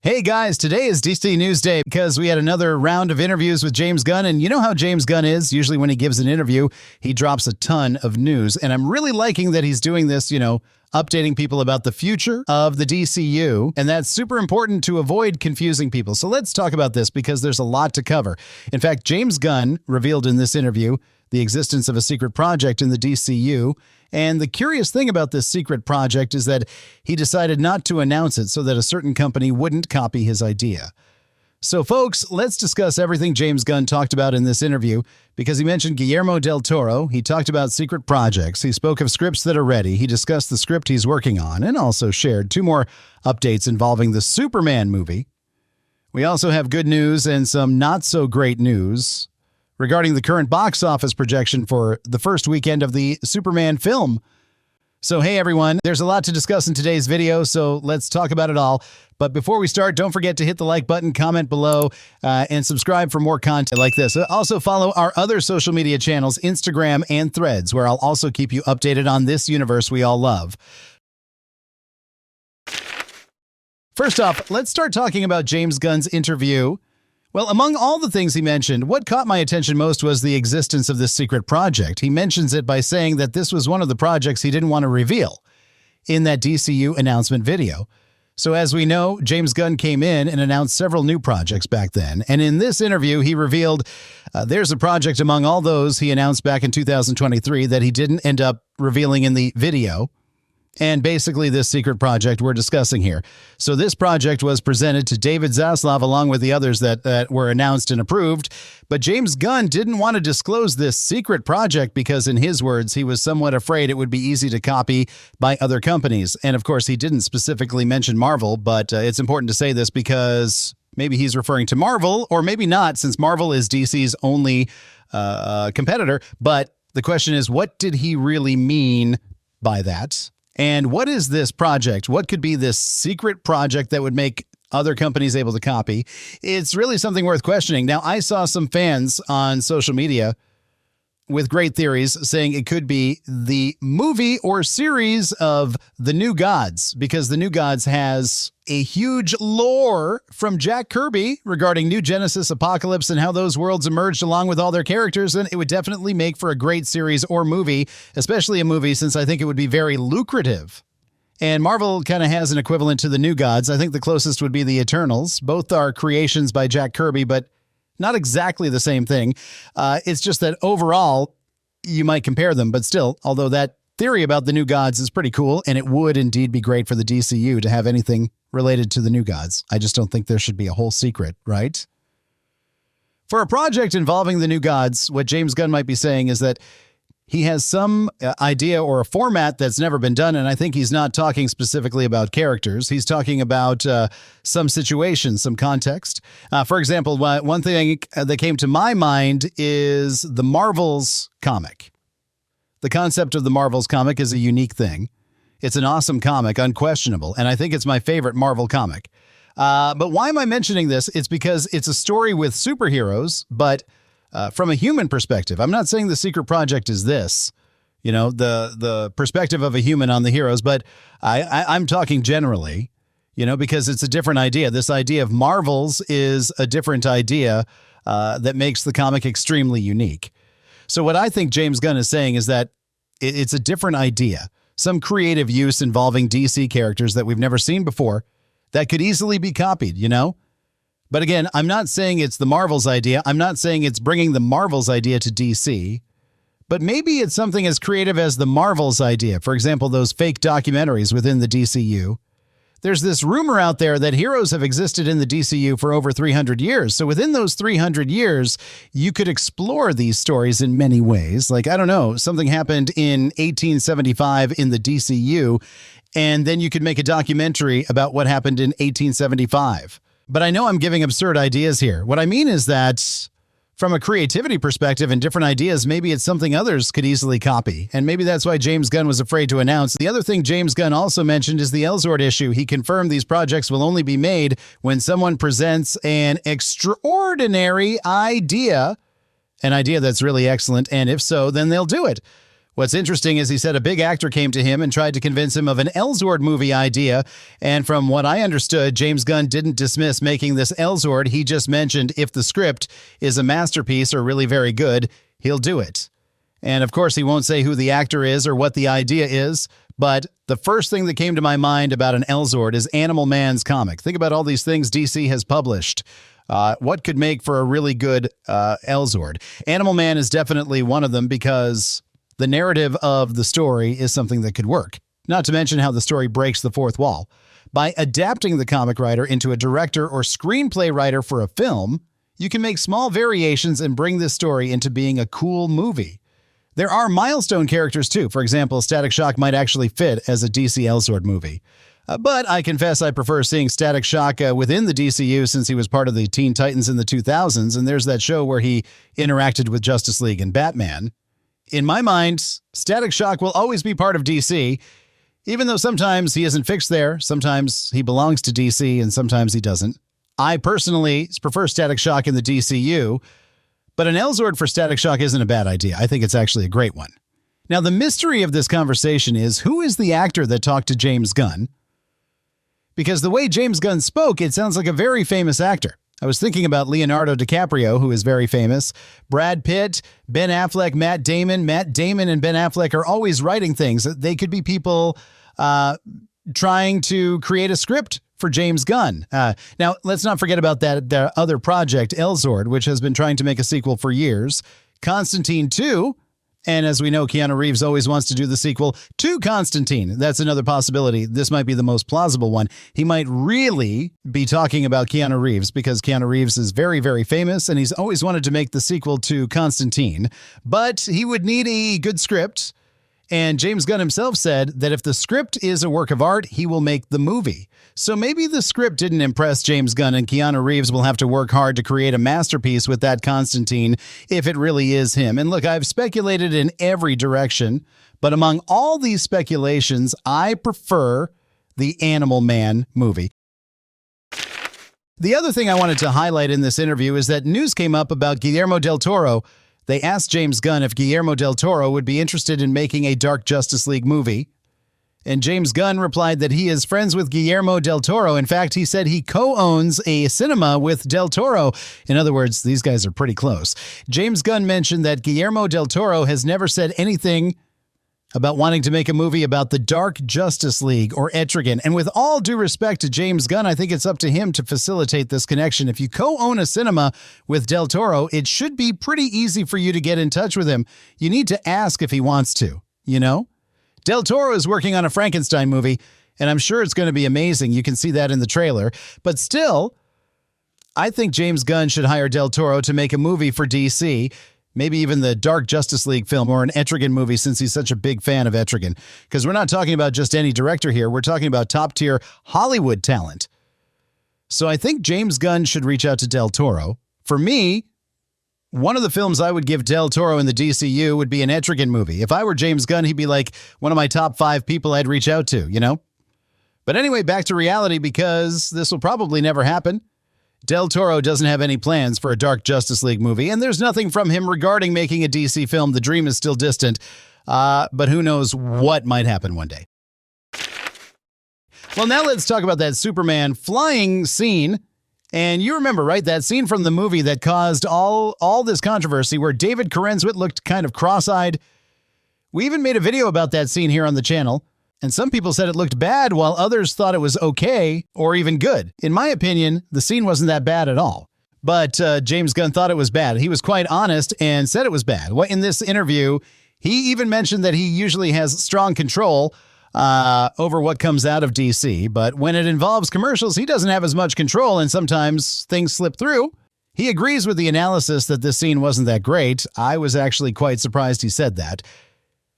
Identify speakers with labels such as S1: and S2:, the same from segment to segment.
S1: Hey guys, today is DC News Day because we had another round of interviews with James Gunn, and you know how James Gunn is. Usually when he gives an interview, he drops a ton of news, and I'm really liking that he's doing this, updating people about the future of the DCU, and that's super important to avoid confusing people. So let's talk about this because there's a lot to cover. In fact, James Gunn revealed in this interview the existence of a secret project in the DCU. And the curious thing about this secret project is that he decided not to announce it so that a certain company wouldn't copy his idea. So folks, let's discuss everything James Gunn talked about in this interview because he mentioned Guillermo del Toro. He talked about secret projects. He spoke of scripts that are ready. He discussed the script he's working on and also shared 2 more updates involving the Superman movie. We also have good news and some not so great news regarding the current box office projection for the first weekend of the Superman film. So hey everyone, there's a lot to discuss in today's video, so let's talk about it all. But before we start, don't forget to hit the like button, comment below, and subscribe for more content like this. Also follow our other social media channels, Instagram and Threads, where I'll also keep you updated on this universe we all love. First off, let's start talking about James Gunn's interview. Well, among all the things he mentioned, what caught my attention most was the existence of this secret project. He mentions it by saying that this was one of the projects he didn't want to reveal in that DCU announcement video. So as we know, James Gunn came in and announced several new projects back then. And in this interview, he revealed there's a project among all those he announced back in 2023 that he didn't end up revealing in the video. And basically this secret project we're discussing here. So this project was presented to David Zaslav along with the others that were announced and approved. But James Gunn didn't want to disclose this secret project because, in his words, he was somewhat afraid it would be easy to copy by other companies. And of course, he didn't specifically mention Marvel, but it's important to say this because maybe he's referring to Marvel or maybe not, since Marvel is DC's only competitor. But the question is, what did he really mean by that? And what is this project? What could be this secret project that would make other companies able to copy? It's really something worth questioning. Now, I saw some fans on social media with great theories saying it could be the movie or series of The New Gods, because The New Gods has a huge lore from Jack Kirby regarding New Genesis, Apocalypse, and how those worlds emerged along with all their characters, and it would definitely make for a great series or movie, especially a movie, since I think it would be very lucrative. And Marvel kind of has an equivalent to The New Gods. I think the closest would be the Eternals. Both are creations by Jack Kirby, but not exactly the same thing. It's just that overall, you might compare them, but still, although that theory about the New Gods is pretty cool, and it would indeed be great for the DCU to have anything related to the New Gods. I just don't think there should be a whole secret, right? For a project involving the New Gods, what James Gunn might be saying is that he has some idea or a format that's never been done, and I think he's not talking specifically about characters. He's talking about some situations, some context. For example, one thing that came to my mind is the Marvels comic. The concept of the Marvels comic is a unique thing. It's an awesome comic, unquestionable, and I think it's my favorite Marvel comic. But why am I mentioning this? It's because it's a story with superheroes, but from a human perspective. I'm not saying the secret project is this, the perspective of a human on the heroes, but I'm talking generally, because it's a different idea. This idea of Marvels is a different idea that makes the comic extremely unique. So what I think James Gunn is saying is that it's a different idea, some creative use involving DC characters that we've never seen before that could easily be copied, But again, I'm not saying it's the Marvels idea. I'm not saying it's bringing the Marvels idea to DC. But maybe it's something as creative as the Marvels idea. For example, those fake documentaries within the DCU. There's this rumor out there that heroes have existed in the DCU for over 300 years. So within those 300 years, you could explore these stories in many ways. Like, I don't know, something happened in 1875 in the DCU, and then you could make a documentary about what happened in 1875. But I know I'm giving absurd ideas here. What I mean is that from a creativity perspective and different ideas, maybe it's something others could easily copy. And maybe that's why James Gunn was afraid to announce. The other thing James Gunn also mentioned is the Elzord issue. He confirmed these projects will only be made when someone presents an extraordinary idea, an idea that's really excellent. And if so, then they'll do it. What's interesting is he said a big actor came to him and tried to convince him of an Elzord movie idea. And from what I understood, James Gunn didn't dismiss making this Elzord. He just mentioned if the script is a masterpiece or really very good, he'll do it. And of course, he won't say who the actor is or what the idea is. But the first thing that came to my mind about an Elzord is Animal Man's comic. Think about all these things DC has published. What could make for a really good Elzord? Animal Man is definitely one of them because the narrative of the story is something that could work. Not to mention how the story breaks the fourth wall. By adapting the comic writer into a director or screenplay writer for a film, you can make small variations and bring this story into being a cool movie. There are milestone characters too. For example, Static Shock might actually fit as a DC Elzord movie. But I confess I prefer seeing Static Shock within the DCU since he was part of the Teen Titans in the 2000s, and there's that show where he interacted with Justice League and Batman. In my mind, Static Shock will always be part of DC, even though sometimes he isn't fixed there, sometimes he belongs to DC, and sometimes he doesn't. I personally prefer Static Shock in the DCU, but an Elzord for Static Shock isn't a bad idea. I think it's actually a great one. Now, the mystery of this conversation is who is the actor that talked to James Gunn? Because the way James Gunn spoke, it sounds like a very famous actor. I was thinking about Leonardo DiCaprio, who is very famous, Brad Pitt, Ben Affleck, Matt Damon. Matt Damon and Ben Affleck are always writing things. They could be people trying to create a script for James Gunn. Now, let's not forget about that other project, Elzord, which has been trying to make a sequel for years. Constantine 2. And as we know, Keanu Reeves always wants to do the sequel to Constantine. That's another possibility. This might be the most plausible one. He might really be talking about Keanu Reeves because Keanu Reeves is very, very famous and he's always wanted to make the sequel to Constantine. But he would need a good script. And James Gunn himself said that if the script is a work of art, he will make the movie. So maybe the script didn't impress James Gunn and Keanu Reeves will have to work hard to create a masterpiece with that Constantine if it really is him. And look, I've speculated in every direction, but among all these speculations, I prefer the Animal Man movie. The other thing I wanted to highlight in this interview is that news came up about Guillermo del Toro. They asked James Gunn if Guillermo del Toro would be interested in making a Dark Justice League movie. And James Gunn replied that he is friends with Guillermo del Toro. In fact, he said he co-owns a cinema with del Toro. In other words, these guys are pretty close. James Gunn mentioned that Guillermo del Toro has never said anything about wanting to make a movie about the Dark Justice League or Etrigan. And with all due respect to James Gunn, I think it's up to him to facilitate this connection. If you co-own a cinema with del Toro, it should be pretty easy for you to get in touch with him. You need to ask if he wants to, you know? Del Toro is working on a Frankenstein movie, and I'm sure it's going to be amazing. You can see that in the trailer. But still, I think James Gunn should hire del Toro to make a movie for DC, maybe even the Dark Justice League film or an Etrigan movie since he's such a big fan of Etrigan. Because we're not talking about just any director here. We're talking about top-tier Hollywood talent. So I think James Gunn should reach out to del Toro. For me, one of the films I would give del Toro in the DCU would be an Etrigan movie. If I were James Gunn, he'd be like one of my top 5 people I'd reach out to, you know? But anyway, back to reality because this will probably never happen. Del Toro doesn't have any plans for a Dark Justice League movie, and there's nothing from him regarding making a DC film. The dream is still distant, but who knows what might happen one day. Well, now let's talk about that Superman flying scene. And you remember, right, that scene from the movie that caused all this controversy where David Corenswit looked kind of cross-eyed? We even made a video about that scene here on the channel, and some people said it looked bad while others thought it was okay or even good. In my opinion, the scene wasn't that bad at all. But James Gunn thought it was bad. He was quite honest and said it was bad. In this interview, he even mentioned that he usually has strong control over what comes out of DC, but when it involves commercials, he doesn't have as much control, and sometimes things slip through. He agrees with the analysis that this scene wasn't that great. I was actually quite surprised he said that.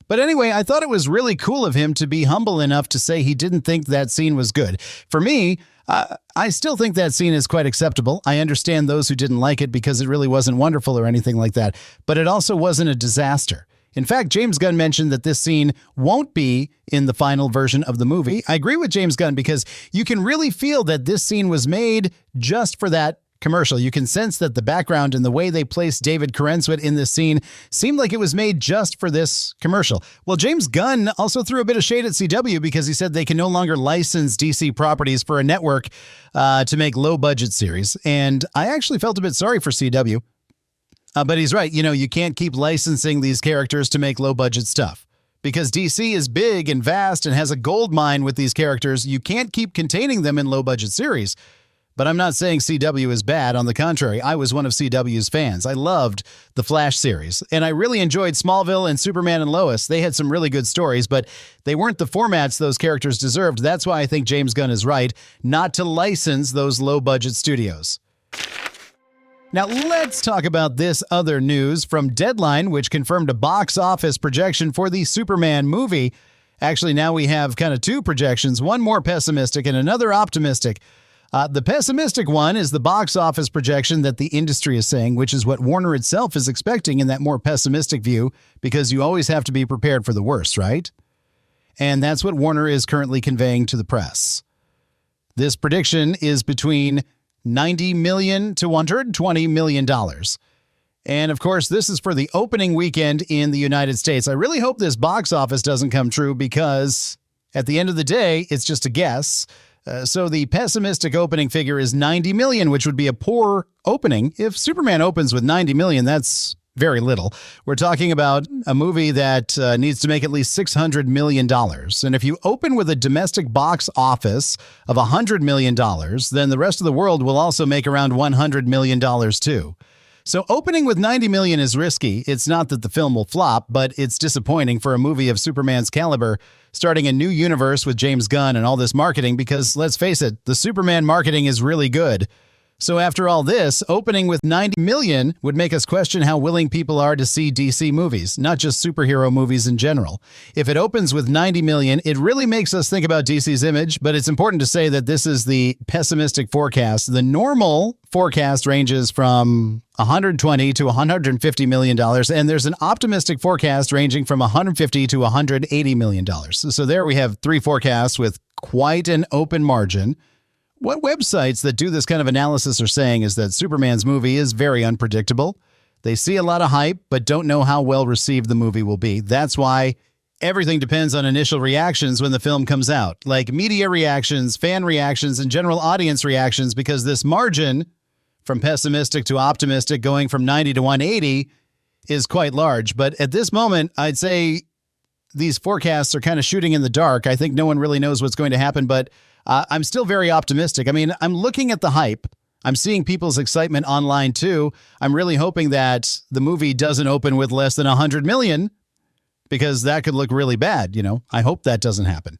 S1: But anyway, I thought it was really cool of him to be humble enough to say he didn't think that scene was good. For me, I still think that scene is quite acceptable. I understand those who didn't like it because it really wasn't wonderful or anything like that, but it also wasn't a disaster. In fact, James Gunn mentioned that this scene won't be in the final version of the movie. I agree with James Gunn because you can really feel that this scene was made just for that commercial. You can sense that the background and the way they placed David Corenswit in this scene seemed like it was made just for this commercial. Well, James Gunn also threw a bit of shade at CW because he said they can no longer license DC properties for a network to make low-budget series. And I actually felt a bit sorry for CW. But he's right. You know, you can't keep licensing these characters to make low-budget stuff. Because DC is big and vast and has a gold mine with these characters, you can't keep containing them in low-budget series. But I'm not saying CW is bad. On the contrary, I was one of CW's fans. I loved the Flash series, and I really enjoyed Smallville and Superman and Lois. They had some really good stories, but they weren't the formats those characters deserved. That's why I think James Gunn is right not to license those low-budget studios. Now, let's talk about this other news from Deadline, which confirmed a box office projection for the Superman movie. Actually, now we have kind of two projections, one more pessimistic and another optimistic. The pessimistic one is the box office projection that the industry is saying, which is what Warner itself is expecting in that more pessimistic view, because you always have to be prepared for the worst, right? And that's what Warner is currently conveying to the press. This prediction is between $90 million to $120 million. And of course, this is for the opening weekend in the United States. I really hope this box office doesn't come true because at the end of the day, it's just a guess. So the pessimistic opening figure is 90 million, which would be a poor opening. If Superman opens with 90 million, that's very little. We're talking about a movie that needs to make at least $600 million. And if you open with a domestic box office of $100 million, then the rest of the world will also make around $100 million too. So opening with 90 million is risky. It's not that the film will flop, but it's disappointing for a movie of Superman's caliber, starting a new universe with James Gunn and all this marketing, because let's face it, the Superman marketing is really good. So after all this, opening with 90 million would make us question how willing people are to see DC movies, not just superhero movies in general. If it opens with 90 million, it really makes us think about DC's image, but it's important to say that this is the pessimistic forecast. The normal forecast ranges from $120 to $150 million, and there's an optimistic forecast ranging from $150 to $180 million. So there we have three forecasts with quite an open margin. What websites that do this kind of analysis are saying is that Superman's movie is very unpredictable. They see a lot of hype, but don't know how well received the movie will be. That's why everything depends on initial reactions when the film comes out, like media reactions, fan reactions, and general audience reactions, because this margin from pessimistic to optimistic going from 90 to 180 is quite large. But at this moment, I'd say these forecasts are kind of shooting in the dark. I think no one really knows what's going to happen, but I'm still very optimistic. I mean, I'm looking at the hype. I'm seeing people's excitement online too. I'm really hoping that the movie doesn't open with less than 100 million, because that could look really bad. You know, I hope that doesn't happen.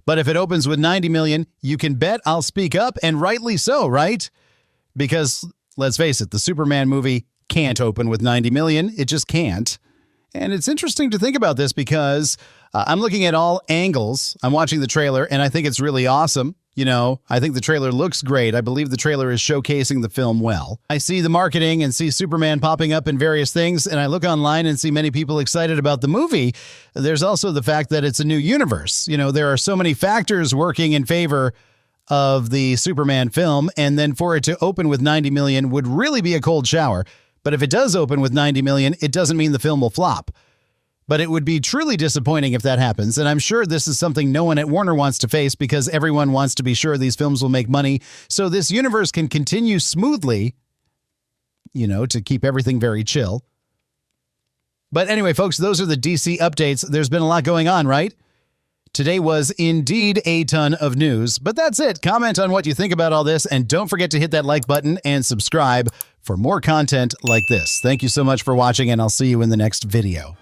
S1: But if it opens with 90 million, you can bet I'll speak up, and rightly so, right? Because let's face it, the Superman movie can't open with 90 million. It just can't. And it's interesting to think about this because I'm looking at all angles. I'm watching the trailer, and I think it's really awesome. You know, I think the trailer looks great. I believe the trailer is showcasing the film well. I see the marketing and see Superman popping up in various things, and I look online and see many people excited about the movie. There's also the fact that it's a new universe. You know, there are so many factors working in favor of the Superman film, and then for it to open with 90 million would really be a cold shower. But if it does open with 90 million, it doesn't mean the film will flop. But it would be truly disappointing if that happens. And I'm sure this is something no one at Warner wants to face, because everyone wants to be sure these films will make money so this universe can continue smoothly, you know, to keep everything very chill. But anyway, folks, those are the DC updates. There's been a lot going on, right? Today was indeed a ton of news, but that's it. Comment on what you think about all this, and don't forget to hit that like button and subscribe for more content like this. Thank you so much for watching, and I'll see you in the next video.